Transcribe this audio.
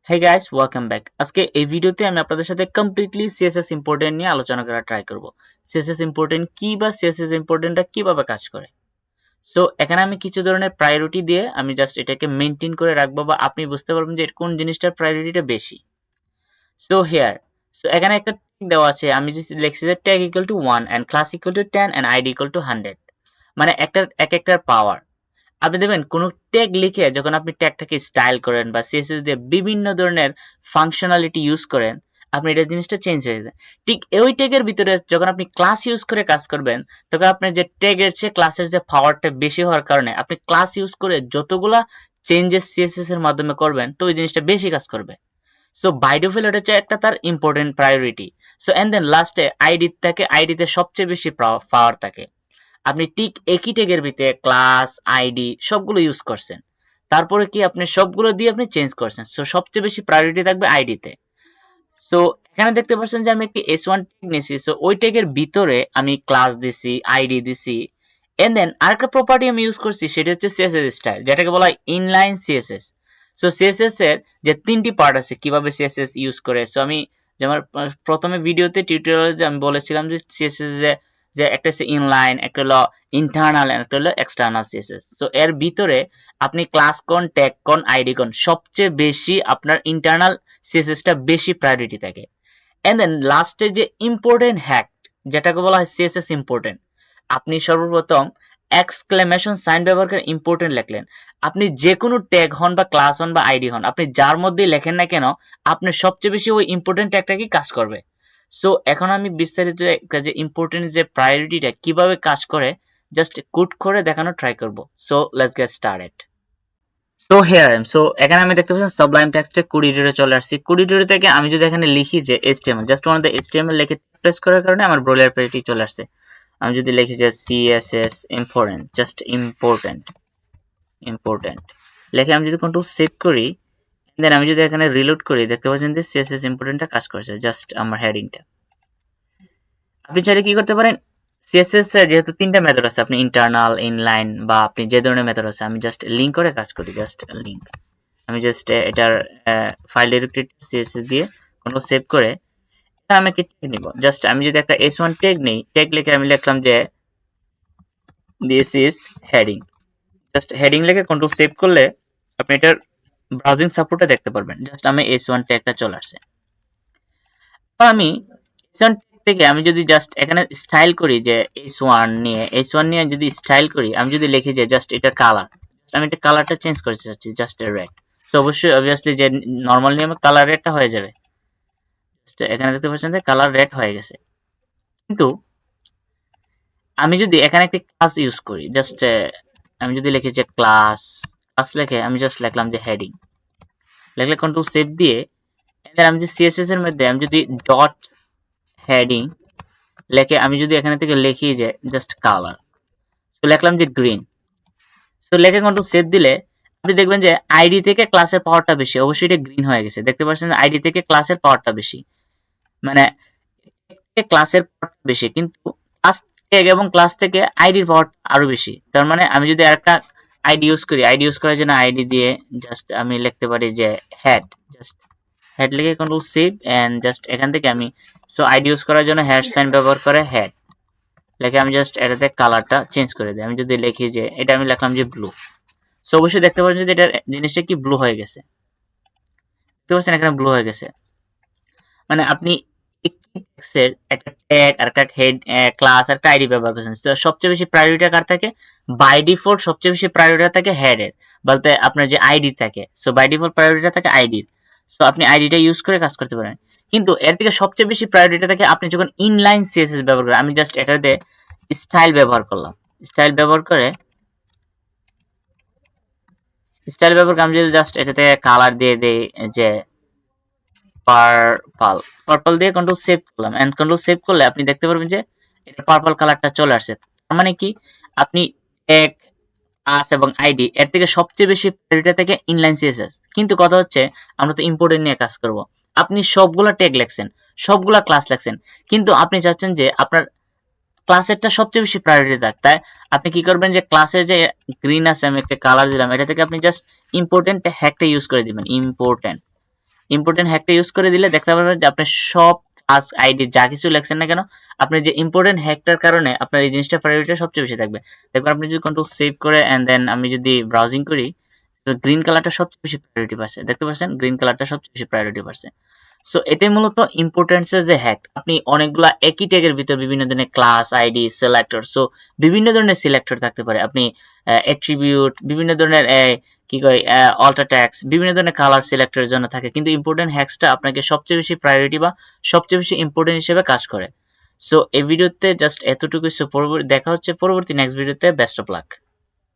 Hey guys, welcome back. আজকে এই ভিডিওতে আমি আপনাদের সাথে কমপ্লিটলি সিএসএস ইম্পর্টেন্ট নিয়ে আলোচনা করার ট্রাই করব। সিএসএস ইম্পর্টেন্ট কি বা সিএসএস ইম্পর্টেন্টটা কিভাবে কাজ করে। সো এখানে আমি কিছু ধরনের প্রায়োরিটি দিয়ে আমি জাস্ট এটাকে মেইনটেইন করে রাখবো বা আপনি বুঝতে পারবেন যে কোন জিনিসটার প্রায়োরিটিটা বেশি। সো হিয়ার এখানে একটা ট্যাগ দেওয়া আছে, আমি যদি লিখছি যে tag equal to 1 and class equal to 10 and ID equal to 100, মানে একটার পাওয়ার। আপনি দেখবেন কোনো ট্যাগ লিখে যখন আপনি ট্যাগটাকে স্টাইল করেন বা সিএসএস দিয়ে বিভিন্ন ধরনের ফাংশনালিটি ইউজ করেন, আপনি এটা জিনিসটা চেঞ্জ হয়ে যায়। ঠিক ওই ট্যাগের ভিতরে যখন আপনি ক্লাস ইউজ করে কাজ করবেন, তখন আপনার যে ট্যাগের চেয়ে ক্লাসের যে পাওয়ারটা বেশি হওয়ার কারণে আপনি ক্লাস ইউজ করে যতগুলা চেঞ্জেস সিএসএস এর মাধ্যমে করবেন, তো ওই জিনিসটা বেশি কাজ করবে। সো বাই ডিফল্ট এটা হচ্ছে একটা তার important priority. So and then লাস্টে আইডিতে সবচেয়ে বেশি পাওয়ার থাকে। আপনি ঠিক একই ট্যাগের ভিতরে ক্লাস আইডি সবগুলো ইউজ করছেন, তারপরে কি আপনি সবগুলো দিয়ে আপনি চেঞ্জ করছেন, সো সবচেয়ে বেশি প্রায়োরিটি থাকবে আইডিতে। সো এখানে দেখতে পাচ্ছেন যে আমি একটি S1 ট্যাগ নিয়েছি, সো ওই ট্যাগের ভিতরে আমি ক্লাস দিছি, আইডি দিছি, এন্ড দেন আরেকটা প্রপার্টি আমি ইউজ করছি, সেটা হচ্ছে সিএসএস স্টাইল, যেটাকে বলা হয় ইনলাইন সিএসএস। সো সিএসএস এর যে তিনটি পার্ট আছে কিভাবে সিএসএস ইউজ করে, সো আমি যেমন প্রথমে ভিডিওতে টিউটোরিয়ালে আমি বলেছিলাম যে সিএসএস যে একটা হচ্ছে ইনলাইন, একটা হলো ইন্টারনাল, একটা হলো এক্সটার্নাল সিএসএস। সো এর ভিতরে আপনি ক্লাস কোন, ট্যাগ কোন, আইডি কোন, সবচেয়ে বেশি আপনার ইন্টারনাল সিএসএসটা বেশি প্রায়োরিটি থাকে। এন্ড দেন লাস্টে যে ইম্পর্টেন্ট হ্যাক, যেটাকে বলা হয় সিএসএস ইম্পর্টেন্ট, আপনি সর্বপ্রথম এক্সক্লেমেশন সাইন ব্যবহার করে ইম্পর্টেন্ট লিখলেন। আপনি যে কোনো ট্যাগ হন বা ক্লাস হন বা আইডি হন, আপনি যার মধ্যেই লেখেন না কেন, আপনার সবচেয়ে বেশি ওই ইম্পর্টেন্ট ট্যাগটাকেই কাজ করবে। সো এখন আমি বিস্তারিত যে ইম্পর্টেন্ট যে প্রায়োরিটিটা কিভাবে কাজ করে জাস্ট কোড করে দেখানোর ট্রাই করব। So let's get started. তো হেয়ার আই এম। সো এখানে আমি দেখতে পাচ্ছি সাবলাইম টেক্সটে কোড এডিটরে চলে আসছি। কোড এডিটর থেকে আমি যদি এখানে লিখি যে HTML, just one the HTML লিখে প্রেস করার কারণে আমার ব্রোলার পেজটি চলে আসছে। আমি যদি লিখি যে CSS ইম্পর্টেন্ট, জাস্ট ইম্পর্টেন্ট লিখে আমি যদি কন্ট্রোল সেভ করি, দেন আমি যদি এখানে রিলোড করি, দেখতে পাচ্ছেন যে CSS ইম্পর্টেন্টটা কাজ করছে, জাস্ট আমার হেডিংটা। আপনি চাইলে কি করতে পারেন, সিএসএস এর যেহেতু তিনটা মেথড আছে, আপনি ইন্টারনাল, ইনলাইন বা আপনি যে ধরনের মেথড আছে, আমি জাস্ট লিঙ্ক করে কাজ করি, জাস্ট লিঙ্ক। আমি জাস্ট এটার ফাইল ডিরেক্টরি সিএসএস দিয়ে কোনো সেভ করে আমি একটা ট্যাগ নিব। জাস্ট আমি যদি একটা S1 ট্যাগ নেই, ট্যাগ লিখে আমি লিখলাম যে this is heading, just heading লিখে কন্ট্রোল সেভ করলে আপনি এটার ব্রাউজিং সাপোর্টটা দেখতে পারবেন। জাস্ট আমি S1 ট্যাগটা চলে আসছে। আমি S1 থেকে আমি যদি জাস্ট এখানে স্টাইল করি যে S1 নিয়ে যদি স্টাইল করি, আমি যদি লিখি যে জাস্ট এটা কালার, আমি এটা কালারটা চেঞ্জ করতে চাচ্ছি, জাস্ট রেড। সো অবশ্যই অবভিয়াসলি যে নরমাল নিয়মে কালার রেডটা হয়ে যাবে। এখানে দেখতে পাচ্ছেন যে কালার রেড হয়ে গেছে। কিন্তু আমি যদি এখানে একটা ক্লাস ইউজ করি, জাস্ট আমি যদি লিখি যে ক্লাস লিখে আমি জাস্ট লিখলাম যে হেডিং, লিখলে কন্ট্রোল সেভ দিয়ে এখানে আমি যে সিএসএস এর মধ্যে আমি যদি ডট হেডিং লেখে আমি যদি এখানে থেকে লিখি যে জাস্ট কালার, তো লিখলাম যে গ্রিন, তো লেখে কন্ট্রোল সেভ দিলে আপনি দেখবেন যে আইডি থেকে ক্লাসের পাওয়ারটা বেশি, অবশ্যই এটা গ্রিন হয়ে গেছে। দেখতে পাচ্ছেন যে আইডি থেকে ক্লাসের পাওয়ারটা বেশি, মানে ক্লাসের পাওয়ারটা বেশি, কিন্তু ক্লাস থেকে এবং ক্লাস থেকে আইডির পাওয়ার আরো বেশি। তার মানে আমি যদি আরেকটা আইডি ইউজ করি, আইডি ইউজ করার জন্য আইডি দিয়ে জাস্ট আমি লিখতে পারি যে হেড, জাস্ট হেড লিখে কন্ট্রোল সেভ এন্ড জাস্ট এখান থেকে আমি আইডি ইউজ করার জন্য হেড সাইন ব্যবহার করে হেড লিখে আমি জাস্ট এটাতে কালারটা চেঞ্জ করে দিই। আমি যদি লিখি যে এটা আমি লিখলাম যে ব্লু, সো অবশ্যই দেখতে পাচ্ছেন যে এটা জিনিসটা কি ব্লু হয়ে গেছে। দেখতে পাচ্ছেন এখানে ব্লু হয়ে গেছে। মানে আপনি একটা ট্যাগ আর একটা হেড ক্লাস আর একটা আইডি ব্যবহার করছেন, তো সবচেয়ে বেশি প্রায়োরিটি কার থাকে, বাই ডিফল্ট সবচেয়ে বেশি প্রায়োরিটি থাকে হেডের, বলতে আপনার যে আইডি থাকে। সো বাই ডিফল্ট প্রায়োরিটি থাকে আইডির, তো আপনি আইডিটা ইউজ করে কাজ করতে পারেন। কিন্তু এর থেকে সবচেয়ে বেশি প্রায়োরিটি থাকে আপনি যখন ইনলাইন সিএসএস ব্যবহার করেন। আমি জাস্ট এটাতে স্টাইল ব্যবহার করলাম, স্টাইল ব্যবহার করে আমি যদি জাস্ট এটাতে কালার দিয়ে দেই যে পার্পল, পার্পল দিয়ে কন্ট্রোল সেভ করলাম এন্ড কন্ট্রোল সেভ করলে আপনি দেখতে পারবেন যে এটা পার্পল কালারটা চলে আসছে। তার মানে কি, আপনি ট্যাগ, ক্লাস এবং আইডি এর থেকে সবচেয়ে বেশি প্রায়োরিটি থাকে ইনলাইন সিএসএস। কিন্তু কথা হচ্ছে আমরা তো ইম্পোর্টেন্ট নিয়ে কাজ করব। আপনি সবগুলা ট্যাগ লেখছেন, সবগুলা ক্লাস লেখছেন, কিন্তু আপনি চাচ্ছেন যে আপনার ক্লাসেরটা সবচেয়ে বেশি প্রায়োরিটি থাক, তাই আপনি কি করবেন যে ক্লাসের যে গ্রিন আছে, আমি একটা কালার দিলাম, এটা থেকে আপনি জাস্ট ইম্পর্টেন্ট হ্যাকটা ইউজ করে দিবেন, ইম্পর্টেন্ট ইম্পর্টেন্ট হ্যাকটা ইউজ করে দিলে দেখতে পারবেন যে আপনি সব টাস্ক আইডি যা কিছু লেখছেন না কেন, আপনার যে ইম্পর্টেন্ট হ্যাকটার কারণে আপনার এই জিনিসটা প্রায়োরিটি সবচেয়ে বেশি থাকবে। দেখবেন আপনি যদি কন্ট্রোল সেভ করে অ্যান্ড দেন আমি যদি ব্রাউজিং করি, তো গ্রিন কালারটা সবচেয়ে বেশি প্রায়োরিটি পাচ্ছে, দেখতে পাচ্ছেন গ্রিন কালারটা সবচেয়ে বেশি প্রায়োরিটি পাচ্ছে। সো এটাই মূলত ইম্পর্টেন্সের যে হ্যাক। আপনি অনেকগুলা একই ট্যাগের ভিতর বিভিন্ন ধরনের ক্লাস আইডি সিলেক্টর, সো বিভিন্ন ধরনের সিলেক্টর থাকতে পারে। আপনি অ্যাট্রিবিউট বিভিন্ন ধরনের কি কয় অল্টার ট্যাক্স বিভিন্ন ধরনের কালার সিলেক্টরের জন্য থাকে, কিন্তু ইম্পর্টেন্ট হ্যাক্সটা আপনাকে সবচেয়ে বেশি প্রায়োরিটি বা সবচেয়ে বেশি ইম্পর্টেন্ট হিসেবে কাজ করে। সো এই ভিডিওতে জাস্ট এতটুকুই। সো পরবর্তী দেখা হচ্ছে পরবর্তী নেক্সট ভিডিওতে। Best of luck.